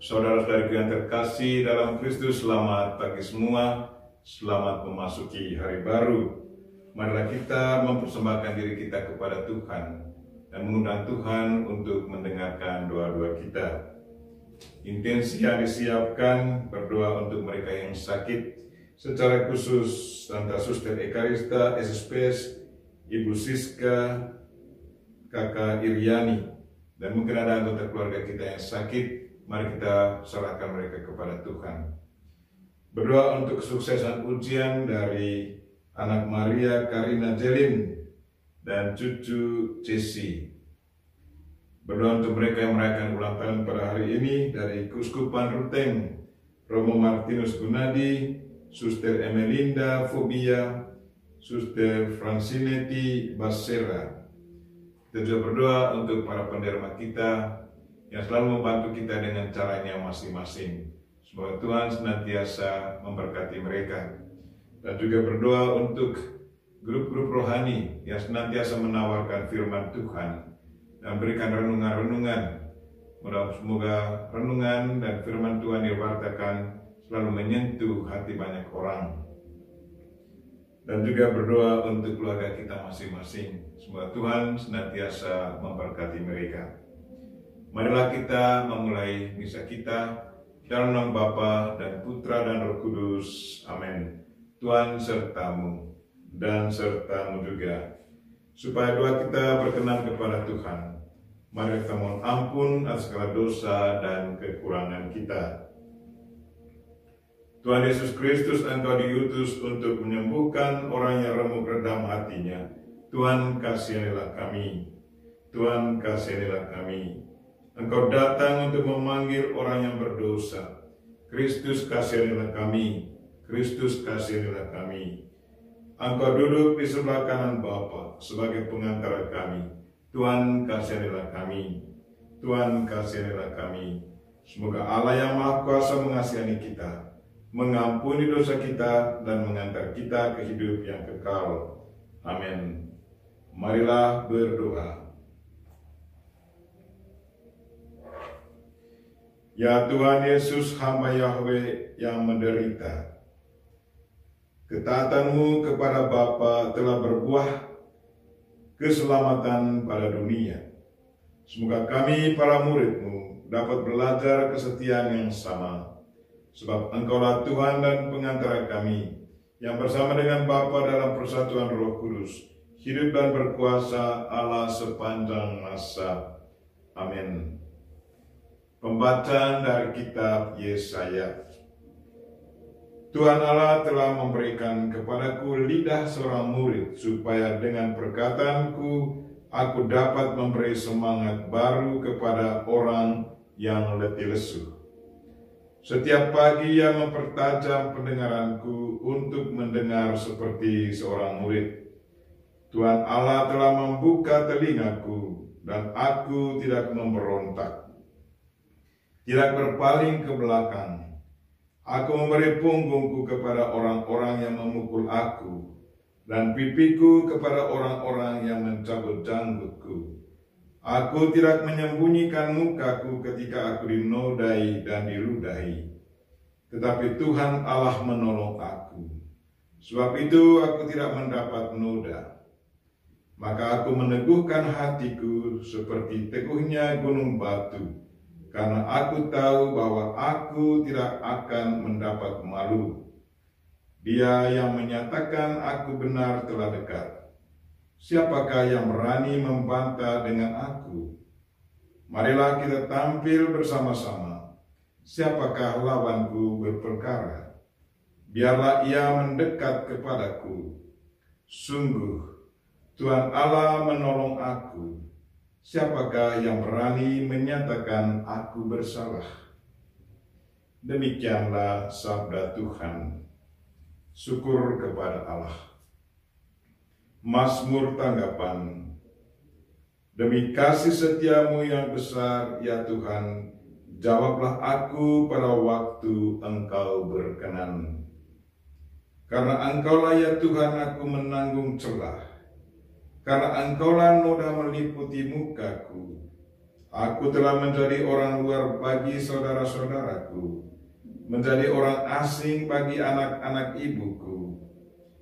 Saudara-saudariku yang terkasih dalam Kristus, selamat pagi semua. Selamat memasuki hari baru. Marilah kita mempersembahkan diri kita kepada Tuhan dan mengundang Tuhan untuk mendengarkan doa-doa kita. Intensi yang disiapkan berdoa untuk mereka yang sakit, secara khusus Tante Suster Ekarista, SSPS, Ibu Siska, Kakak Iriani, dan mungkin ada anggota keluarga kita yang sakit. Mari kita serahkan mereka kepada Tuhan. Berdoa untuk kesuksesan ujian dari anak Maria Karina Jelin dan cucu Jesse. Berdoa untuk mereka yang merayakan ulang tahun pada hari ini dari Keuskupan Ruteng, Romo Martinus Gunadi, Suster Emelinda Fobia, Suster Francineti Basera. Kita juga berdoa untuk para penderma kita yang selalu membantu kita dengan caranya masing-masing. Semoga Tuhan senantiasa memberkati mereka. Dan juga berdoa untuk grup-grup rohani yang senantiasa menawarkan firman Tuhan dan berikan renungan-renungan. Semoga renungan dan firman Tuhan diwartakan selalu menyentuh hati banyak orang. Dan juga berdoa untuk keluarga kita masing-masing. Semoga Tuhan senantiasa memberkati mereka. Marilah kita memulai misa kita dalam nama Bapa dan Putra dan Roh Kudus. Amin. Tuhan sertamu dan sertamu juga. Supaya doa kita berkenan kepada Tuhan. Mari kita mohon ampun atas segala dosa dan kekurangan kita. Tuhan Yesus Kristus, Engkau diutus untuk menyembuhkan orang yang remuk redam hatinya. Tuhan kasihanilah kami. Tuhan kasihanilah kami. Engkau datang untuk memanggil orang yang berdosa. Kristus kasihanilah kami. Kristus kasihanilah kami. Engkau duduk di sebelah kanan Bapa sebagai pengantara kami. Tuhan kasihanilah kami. Tuhan kasihanilah kami. Semoga Allah yang Maha Kuasa mengasihani kita, mengampuni dosa kita, dan mengantar kita ke hidup yang kekal. Amin. Marilah berdoa. Ya Tuhan Yesus, hamba Yahweh yang menderita, ketaatanmu kepada Bapa telah berbuah keselamatan pada dunia. Semoga kami para murid-Mu dapat belajar kesetiaan yang sama, sebab Engkaulah Tuhan dan pengantara kami, yang bersama dengan Bapa dalam persatuan Roh Kudus, hidup dan berkuasa Allah sepanjang masa. Amin. Pembacaan dari kitab Yesaya. Tuhan Allah telah memberikan kepadaku lidah seorang murid, supaya dengan perkataanku aku dapat memberi semangat baru kepada orang yang letih lesu. Setiap pagi ia mempertajam pendengaranku untuk mendengar seperti seorang murid. Tuhan Allah telah membuka telingaku, dan aku tidak memberontak, tidak berpaling ke belakang. Aku memberi punggungku kepada orang-orang yang memukul aku, dan pipiku kepada orang-orang yang mencabut janggutku. Aku tidak menyembunyikan mukaku ketika aku dinodai dan diludahi, tetapi Tuhan Allah menolong aku. Sebab itu aku tidak mendapat noda. Maka aku meneguhkan hatiku seperti teguhnya gunung batu, karena aku tahu bahwa aku tidak akan mendapat malu. Dia yang menyatakan aku benar telah dekat. Siapakah yang berani membantah dengan aku? Marilah kita tampil bersama-sama. Siapakah lawanku berperkara? Biarlah ia mendekat kepadaku. Sungguh, Tuhan Allah menolong aku. Siapakah yang berani menyatakan aku bersalah? Demikianlah sabda Tuhan. Syukur kepada Allah. Mazmur tanggapan. Demi kasih setiamu yang besar, ya Tuhan, jawablah aku pada waktu Engkau berkenan. Karena Engkaulah ya Tuhan aku menanggung celah. Karena Engkaulah noda meliputi mukaku. Aku telah menjadi orang luar bagi saudara-saudaraku, menjadi orang asing bagi anak-anak ibuku,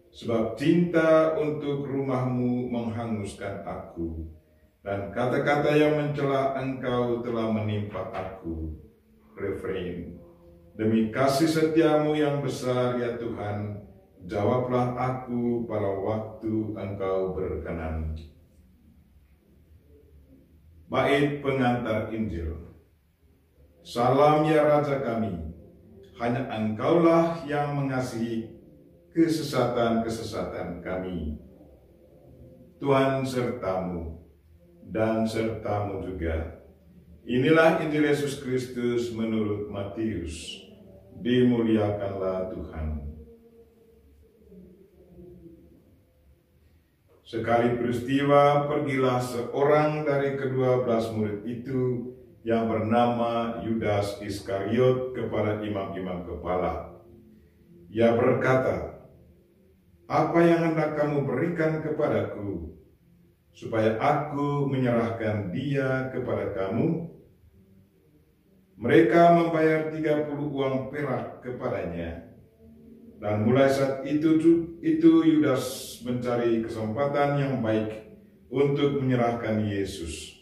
sebab cinta untuk rumahmu menghanguskan aku, dan kata-kata yang mencela engkau telah menimpa aku. Refrain. Demi kasih setiamu yang besar ya Tuhan, jawablah aku pada waktu engkau berkenan. Bait pengantar Injil. Salam ya Raja kami, hanya engkaulah yang mengasihi kesesatan-kesesatan kami. Tuhan sertamu dan sertamu juga. Inilah Injil Yesus Kristus menurut Matius. Dimuliakanlah Tuhan. Sekali peristiwa, pergilah seorang dari ke-12 murid itu yang bernama Yudas Iskariot kepada imam-imam kepala. Ia berkata, "Apa yang hendak kamu berikan kepadaku, supaya aku menyerahkan dia kepada kamu?" Mereka membayar 30 uang perak kepadanya. Dan mulai saat itu Yudas mencari kesempatan yang baik untuk menyerahkan Yesus.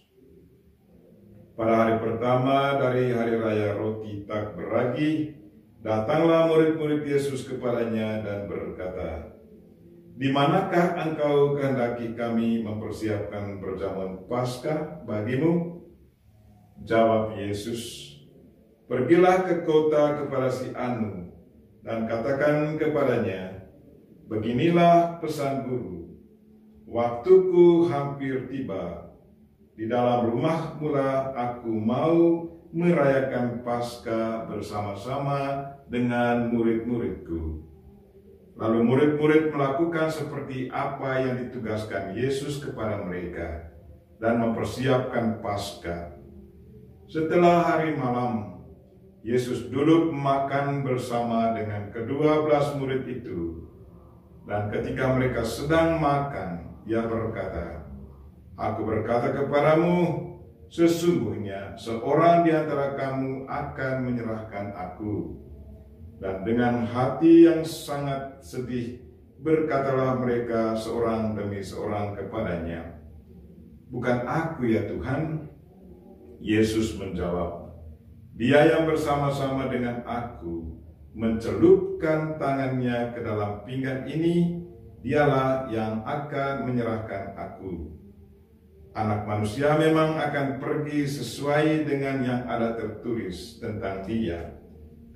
Pada hari pertama dari hari raya roti tak beragi, datanglah murid-murid Yesus kepadanya dan berkata, "Di manakah engkau kehendaki kami mempersiapkan perjamuan Paskah bagimu?" Jawab Yesus, "Pergilah ke kota kepada si Anu, dan katakan kepadanya, beginilah pesan guru, waktuku hampir tiba. Di dalam rumahmu lah aku mau merayakan Paskah bersama-sama dengan murid-muridku." Lalu murid-murid melakukan seperti apa yang ditugaskan Yesus kepada mereka dan mempersiapkan Paskah. Setelah hari malam, Yesus duduk makan bersama dengan ke-12 murid itu. Dan ketika mereka sedang makan, Ia berkata, "Aku berkata kepadamu, sesungguhnya seorang di antara kamu akan menyerahkan aku." Dan dengan hati yang sangat sedih, berkatalah mereka seorang demi seorang kepadanya, "Bukan aku ya Tuhan?" Yesus menjawab, "Dia yang bersama-sama dengan aku mencelupkan tangannya ke dalam pinggan ini, dialah yang akan menyerahkan aku. Anak manusia memang akan pergi sesuai dengan yang ada tertulis tentang dia,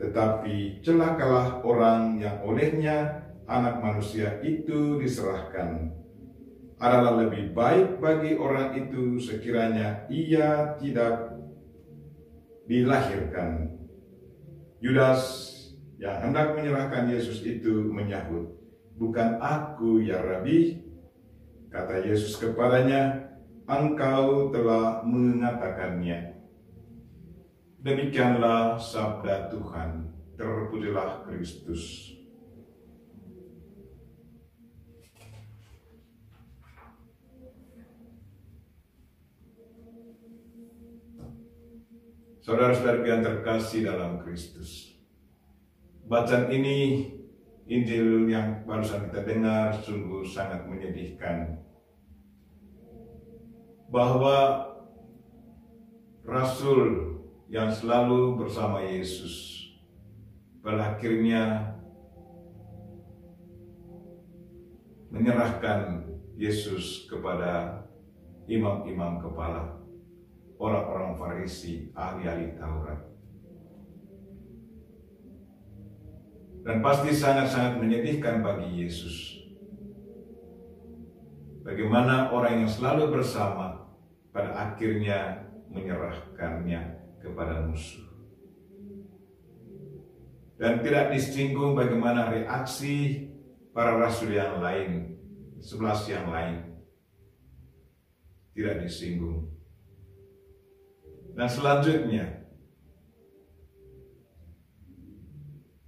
tetapi celakalah orang yang olehnya anak manusia itu diserahkan. Adalah lebih baik bagi orang itu sekiranya ia tidak dilahirkan." Yudas yang hendak menyerahkan Yesus itu menyahut, "Bukan aku ya Rabi." Kata Yesus kepadanya, "Engkau telah mengatakannya." Demikianlah sabda Tuhan. Terpujilah Kristus. Saudara-saudara yang terkasih dalam Kristus, bacaan ini, Injil yang barusan kita dengar, sungguh sangat menyedihkan. Bahwa Rasul yang selalu bersama Yesus, pada akhirnya menyerahkan Yesus kepada imam-imam kepala, orang-orang Farisi, ahli-ahli Taurat. Dan pasti sangat-sangat menyedihkan bagi Yesus. Bagaimana orang yang selalu bersama pada akhirnya menyerahkannya kepada musuh. Dan tidak disinggung bagaimana reaksi para rasul yang lain, 11 yang lain. Tidak disinggung. Dan selanjutnya,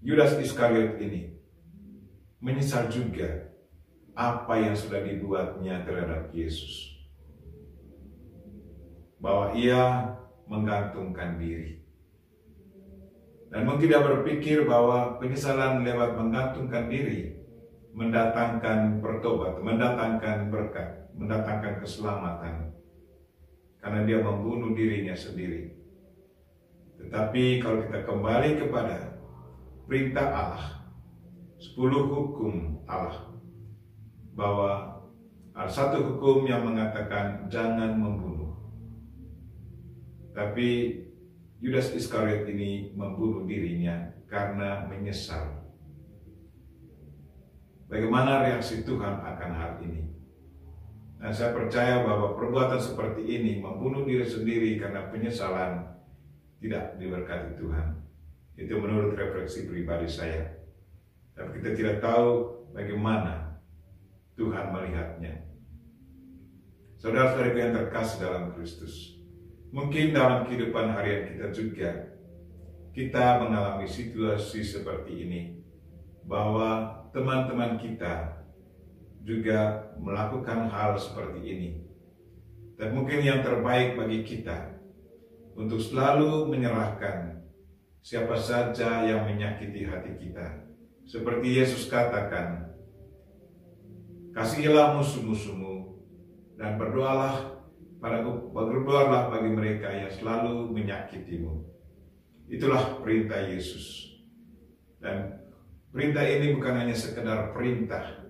Yudas Iskariot ini menyesal juga apa yang sudah dibuatnya terhadap Yesus. Bahwa ia menggantungkan diri. Dan mungkin dia berpikir bahwa penyesalan lewat menggantungkan diri mendatangkan pertobat, mendatangkan berkat, mendatangkan keselamatan. Karena dia membunuh dirinya sendiri. Tetapi kalau kita kembali kepada perintah Allah, 10 hukum Allah, bahwa ada satu hukum yang mengatakan jangan membunuh. Tapi Yudas Iskariot ini membunuh dirinya karena menyesal. Bagaimana reaksi Tuhan akan hal ini? Dan saya percaya bahwa perbuatan seperti ini, membunuh diri sendiri karena penyesalan, tidak diberkati Tuhan. Itu menurut refleksi pribadi saya. Tapi kita tidak tahu bagaimana Tuhan melihatnya. Saudara-saudara yang terkasih dalam Kristus, mungkin dalam kehidupan harian kita juga, kita mengalami situasi seperti ini, bahwa teman-teman kita juga melakukan hal seperti ini. Dan mungkin yang terbaik bagi kita untuk selalu menyerahkan siapa saja yang menyakiti hati kita. Seperti Yesus katakan, kasihilah musuh-musuhmu dan berdoalah bagi mereka yang selalu menyakitimu. Itulah perintah Yesus. Dan perintah ini bukan hanya sekedar perintah,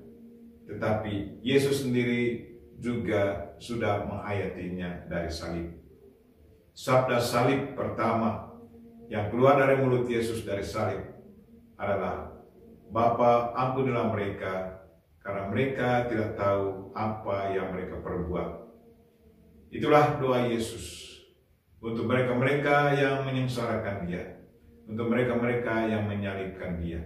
tetapi Yesus sendiri juga sudah menghayatinya dari salib. Sabda salib pertama yang keluar dari mulut Yesus dari salib adalah, Bapa, ampunilah mereka, karena mereka tidak tahu apa yang mereka perbuat. Itulah doa Yesus untuk mereka-mereka yang menyengsarakan Dia, untuk mereka-mereka yang menyalibkan Dia.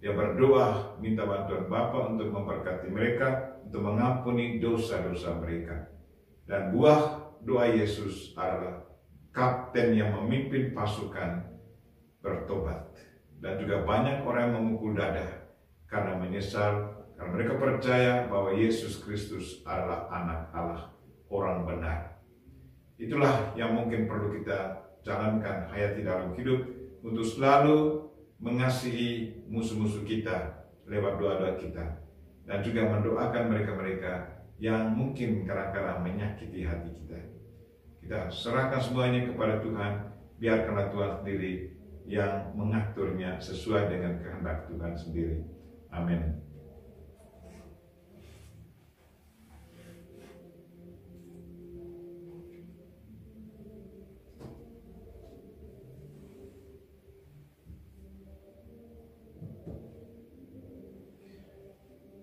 Dia berdoa minta bantuan Bapa untuk memberkati mereka, untuk mengampuni dosa-dosa mereka. Dan buah doa Yesus adalah kapten yang memimpin pasukan bertobat. Dan juga banyak orang yang memukul dada karena menyesal, karena mereka percaya bahwa Yesus Kristus adalah anak Allah, orang benar. Itulah yang mungkin perlu kita jalankan hayati dalam hidup, untuk selalu mengasihi musuh-musuh kita lewat doa-doa kita, dan juga mendoakan mereka-mereka yang mungkin kadang-kadang menyakiti hati kita. Kita serahkan semuanya kepada Tuhan, biarkanlah Tuhan sendiri yang mengaturnya sesuai dengan kehendak Tuhan sendiri. Amin.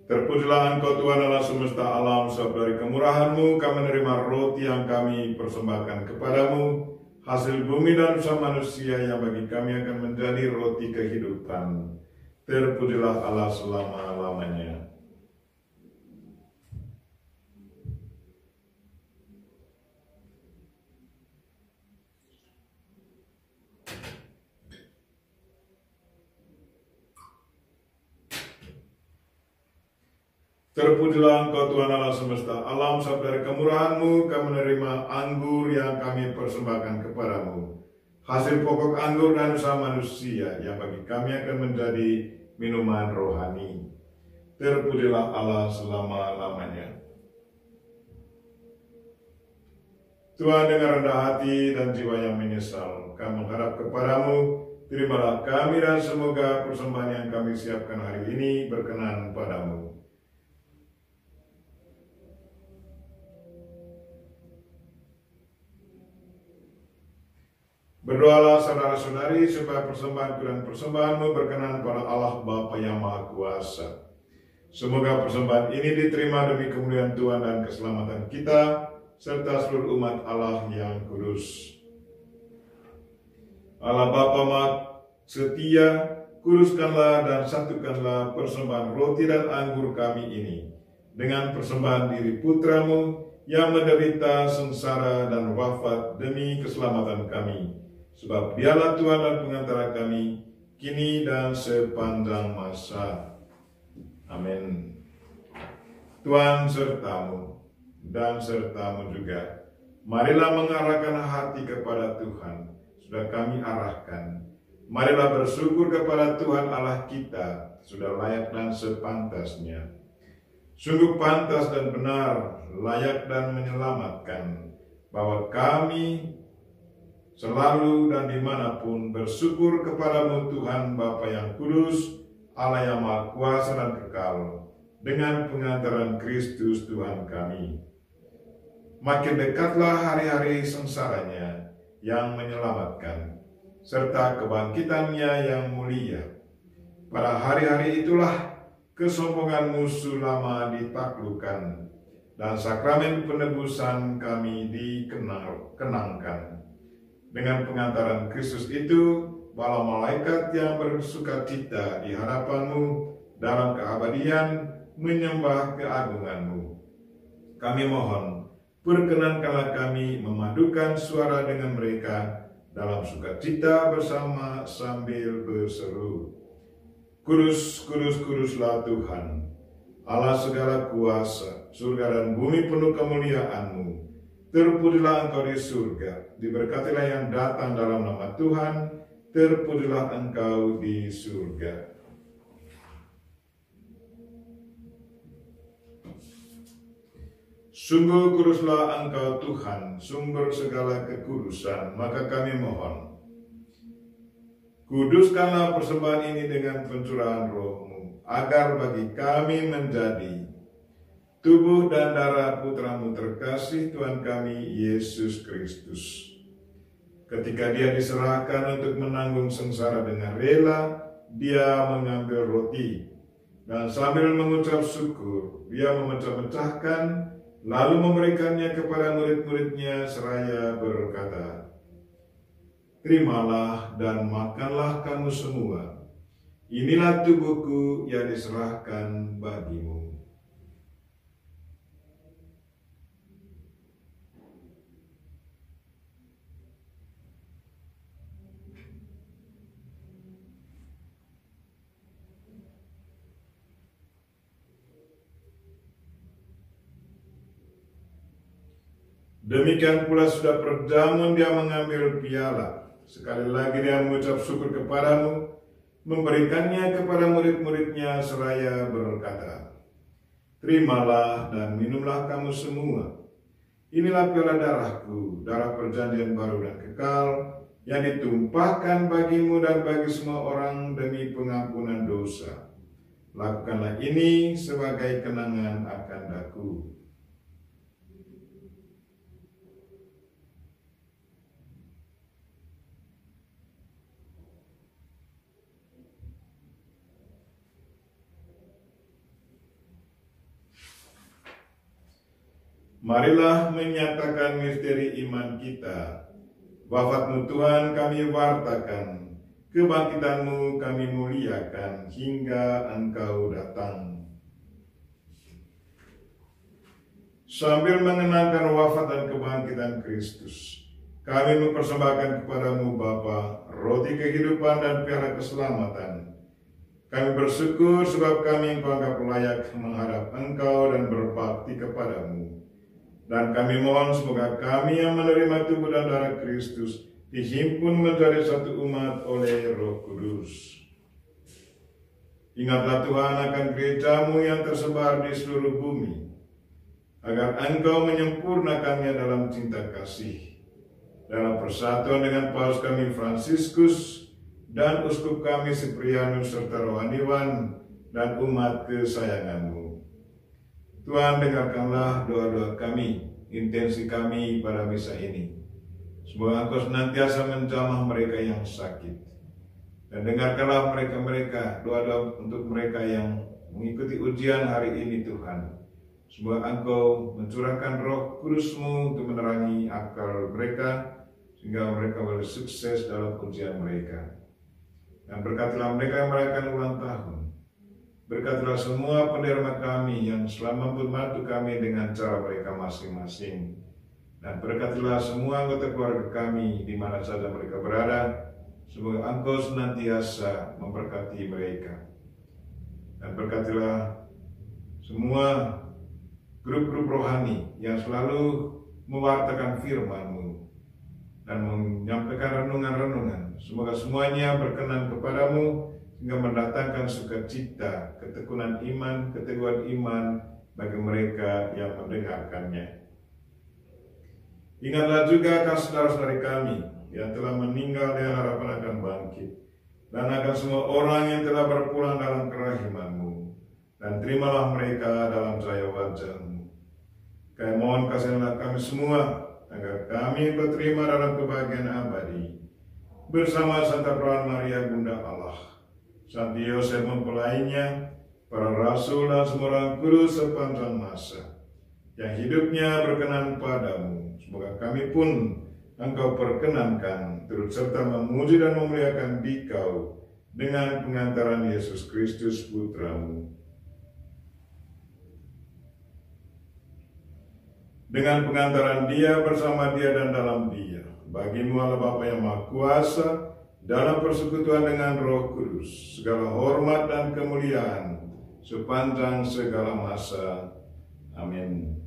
Terpujilah Engkau Tuhan Allah semesta alam, sebab dari kemurahan-Mu kami menerima roti yang kami persembahkan kepadamu, hasil bumi dan usaha manusia yang bagi kami akan menjadi roti kehidupan. Terpujilah Allah selama-lamanya. Terpujilah Engkau Tuhan Allah semesta alam, sebab dari kemurahan-Mu kami menerima anggur yang kami persembahkan kepadamu, hasil pokok anggur dan usaha manusia yang bagi kami akan menjadi minuman rohani. Terpujilah Allah selama-lamanya. Tuhan, dengan rendah hati dan jiwa yang menyesal, kami menghadap kepadamu. Terimalah kami dan semoga persembahan yang kami siapkan hari ini berkenan padamu. Berdoalah saudara-saudari supaya persembahanku dan persembahanmu berkenan pada Allah Bapa yang Maha Kuasa. Semoga persembahan ini diterima demi kemuliaan Tuhan dan keselamatan kita, serta seluruh umat Allah yang kudus. Allah Bapa Maha Setia, kuduskanlah dan satukanlah persembahan roti dan anggur kami ini dengan persembahan diri putramu yang menderita sengsara dan wafat demi keselamatan kami. Sebab Dialah Tuhan dan pengantara kami, kini dan sepanjang masa. Amin. Tuhan sertamu dan sertamu juga, Marilah mengarahkan hati kepada Tuhan, sudah kami arahkan. Marilah bersyukur kepada Tuhan Allah kita, sudah layak dan sepantasnya. Sungguh pantas dan benar, layak dan menyelamatkan, bahwa kami selalu dan dimanapun bersyukur kepadamu Tuhan Bapa yang kudus, Allah yang maha kuasa dan kekal, dengan pengantaran Kristus Tuhan kami. Makin dekatlah hari-hari sengsaranya yang menyelamatkan, serta kebangkitannya yang mulia. Pada hari-hari itulah kesombongan musuh lama ditaklukkan, dan sakramen penebusan kami dikenangkan. Dengan pengantaran Kristus itu, bala malaikat yang bersukacita di hadapanmu dalam keabadian menyembah keagunganmu. Kami mohon, perkenankanlah kami memadukan suara dengan mereka dalam sukacita bersama sambil berseru, Kudus, kudus, kuduslah Tuhan, Allah segala kuasa, surga dan bumi penuh kemuliaan-Mu. Terpujilah Engkau di surga, diberkatilah yang datang dalam nama Tuhan, terpujilah Engkau di surga. Sungguh kuduslah Engkau Tuhan, sumber segala kekudusan, maka kami mohon, kuduskanlah persembahan ini dengan pencurahan Roh-Mu, agar bagi kami menjadi tubuh dan darah Putra-Mu terkasih Tuhan kami, Yesus Kristus. Ketika Dia diserahkan untuk menanggung sengsara dengan rela, Dia mengambil roti, dan sambil mengucap syukur, Dia memecah-mecahkan, lalu memberikannya kepada murid-muridnya seraya berkata, Terimalah dan makanlah kamu semua. Inilah tubuhku yang diserahkan bagimu. Demikian pula sudah perjamuan Dia mengambil piala. Sekali lagi Dia mengucap syukur kepadamu, memberikannya kepada murid-muridnya seraya berkata, Terimalah dan minumlah kamu semua. Inilah piala darahku, darah perjanjian baru dan kekal, yang ditumpahkan bagimu dan bagi semua orang demi pengampunan dosa. Lakukanlah ini sebagai kenangan akan daku. Marilah menyatakan misteri iman kita. Wafat-Mu Tuhan kami wartakan, kebangkitan-Mu kami muliakan hingga Engkau datang. Sambil mengenangkan wafat dan kebangkitan Kristus, kami mempersembahkan kepadamu Bapa, roti kehidupan dan piala keselamatan. Kami bersyukur sebab kami Engkau anggap layak menghadap Engkau dan berbakti kepadamu. Dan kami mohon semoga kami yang menerima tubuh dan darah Kristus dihimpun menjadi satu umat oleh Roh Kudus. Ingatlah Tuhan akan gereja-Mu yang tersebar di seluruh bumi, agar Engkau menyempurnakannya dalam cinta kasih, dalam persatuan dengan Paus kami Fransiskus dan Uskup kami Siprianus serta rohaniwan dan umat kesayangan-Mu. Tuhan, dengarkanlah doa-doa kami, intensi kami pada misa ini. Semoga Engkau senantiasa menjamah mereka yang sakit. Dan dengarkanlah mereka-mereka, doa-doa untuk mereka yang mengikuti ujian hari ini Tuhan. Semoga Engkau mencurahkan Roh Kudus-Mu untuk menerangi akal mereka, sehingga mereka boleh sukses dalam ujian mereka. Dan berkatilah mereka yang merayakan ulang tahun. Berkatilah semua penderma kami yang selama membantu kami dengan cara mereka masing-masing. Dan berkatilah semua anggota keluarga kami di mana saja mereka berada. Semoga Engkau senantiasa memberkati mereka. Dan berkatilah semua grup-grup rohani yang selalu mewartakan firman-Mu dan menyampaikan renungan-renungan. Semoga semuanya berkenan kepadamu sehingga mendatangkan sukacita, ketekunan iman, keteguhan iman bagi mereka yang mendengarkannya. Ingatlah juga akan saudara-saudari kami yang telah meninggal dengan harapan akan bangkit, dan akan semua orang yang telah berpulang dalam kerahiman-Mu, dan terimalah mereka dalam cahaya wajah-Mu. Kami mohon kasihilah kami semua, agar kami berterima dalam kebahagiaan abadi, bersama Santa Perawan Maria Bunda Allah, Santo Yosef mempelainya, para rasul dan semua orang kudus sepanjang masa, yang hidupnya berkenan padamu. Semoga kami pun Engkau perkenankan turut serta memuji dan memuliakan Dikau dengan pengantaran Yesus Kristus Putra-Mu. Dengan pengantaran Dia, bersama Dia, dan dalam Dia, bagi-Mu Allah Bapa yang Maha Kuasa, dalam persekutuan dengan Roh Kudus, segala hormat dan kemuliaan sepanjang segala masa. Amin.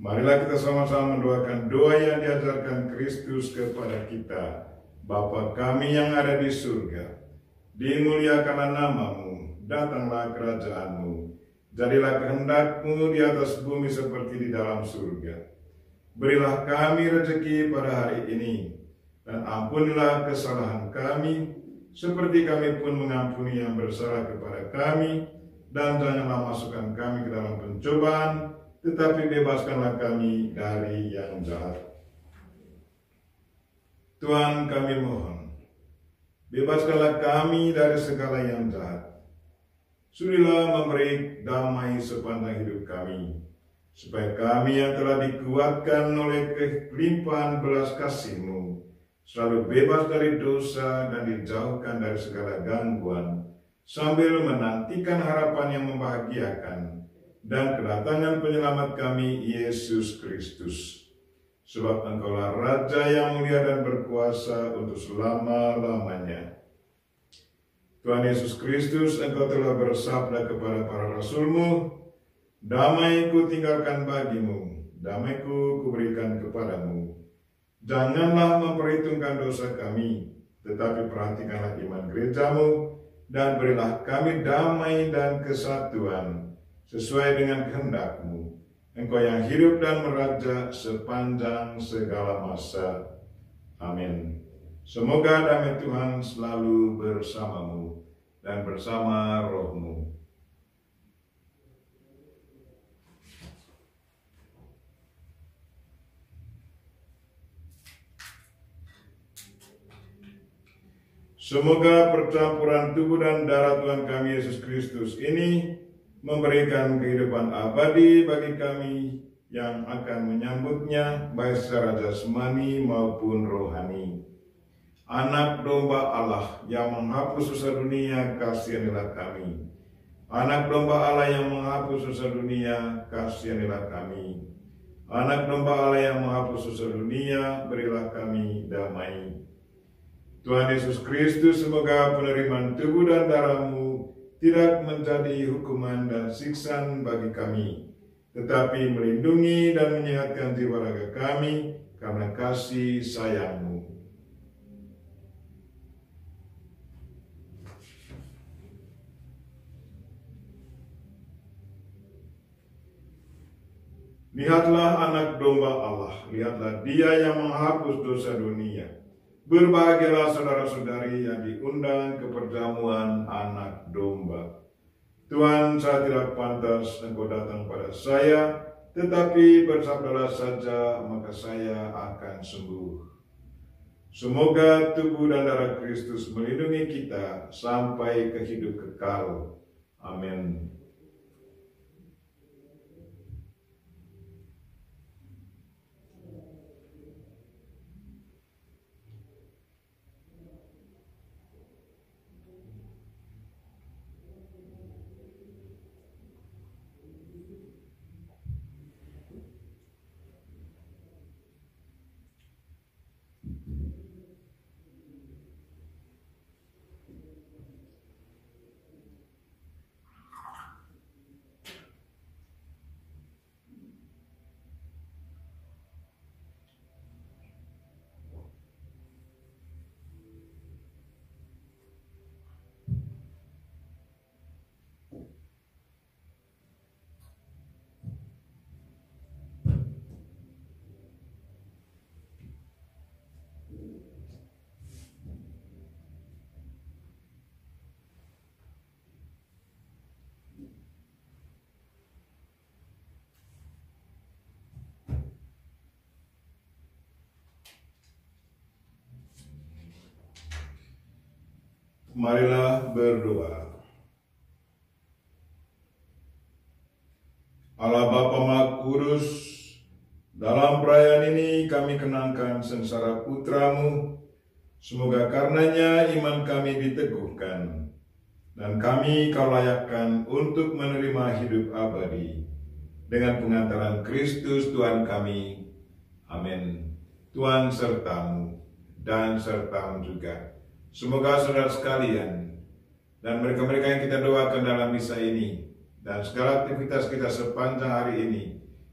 Marilah kita sama-sama mendoakan doa yang diajarkan Kristus kepada kita. Bapa kami yang ada di surga, dimuliakanlah nama-Mu, datanglah kerajaan-Mu, jadilah kehendak-Mu di atas bumi seperti di dalam surga. Berilah kami rezeki pada hari ini, dan ampunilah kesalahan kami, seperti kami pun mengampuni yang bersalah kepada kami, dan janganlah masukkan kami ke dalam pencobaan, tetapi bebaskanlah kami dari yang jahat. Tuhan, kami mohon, bebaskanlah kami dari segala yang jahat. Sudilah memberi damai sepanjang hidup kami, supaya kami yang telah dikuatkan oleh kelimpahan belas kasih-Mu selalu bebas dari dosa dan dijauhkan dari segala gangguan, sambil menantikan harapan yang membahagiakan dan kedatangan penyelamat kami, Yesus Kristus. Sebab Engkaulah Raja yang mulia dan berkuasa untuk selama-lamanya. Tuhan Yesus Kristus, Engkau telah bersabda kepada para rasul-Mu, damai-Ku tinggalkan bagi-Mu, damai-Ku kuberikan kepadamu. Janganlah memperhitungkan dosa kami, tetapi perhatikanlah iman gereja-Mu, dan berilah kami damai dan kesatuan, sesuai dengan kehendak-Mu, Engkau yang hidup dan meraja sepanjang segala masa. Amin. Semoga damai Tuhan selalu bersama-Mu dan bersama roh-Mu. Semoga percampuran tubuh dan darah Tuhan kami Yesus Kristus ini memberikan kehidupan abadi bagi kami yang akan menyambutnya baik secara jasmani maupun rohani. Anak domba Allah yang menghapus dosa dunia, kasihanilah kami. Anak domba Allah yang menghapus dosa dunia, kasihanilah kami. Anak domba Allah yang menghapus dosa dunia, berilah kami damai. Tuhan Yesus Kristus, semoga penerimaan tubuh dan darah-Mu tidak menjadi hukuman dan siksaan bagi kami, tetapi melindungi dan menyehatkan jiwa raga kami karena kasih sayang-Mu. Lihatlah anak domba Allah, lihatlah Dia yang menghapus dosa dunia. Berbahagialah saudara-saudari yang diundang ke perjamuan anak domba. Tuhan, saya tidak pantas Engkau datang pada saya, tetapi bersabdalah saja, maka saya akan sembuh. Semoga tubuh dan darah Kristus melindungi kita sampai ke hidup kekal. Amin. Marilah berdoa. Allah Bapa Maha Kudus, dalam perayaan ini kami kenangkan sengsara putra-Mu. Semoga karenanya iman kami diteguhkan, dan kami Kau layakkan untuk menerima hidup abadi. Dengan pengantaran Kristus Tuhan kami. Amin. Tuhan sertamu dan sertamu juga. Semoga saudara sekalian dan mereka-mereka yang kita doakan dalam misa ini dan segala aktivitas kita sepanjang hari ini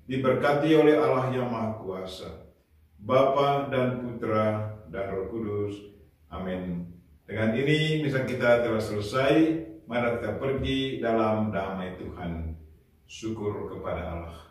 diberkati oleh Allah yang Maha Kuasa, Bapa dan Putra dan Roh Kudus. Amin. Dengan ini misa kita telah selesai. Mari kita pergi dalam damai Tuhan. Syukur kepada Allah.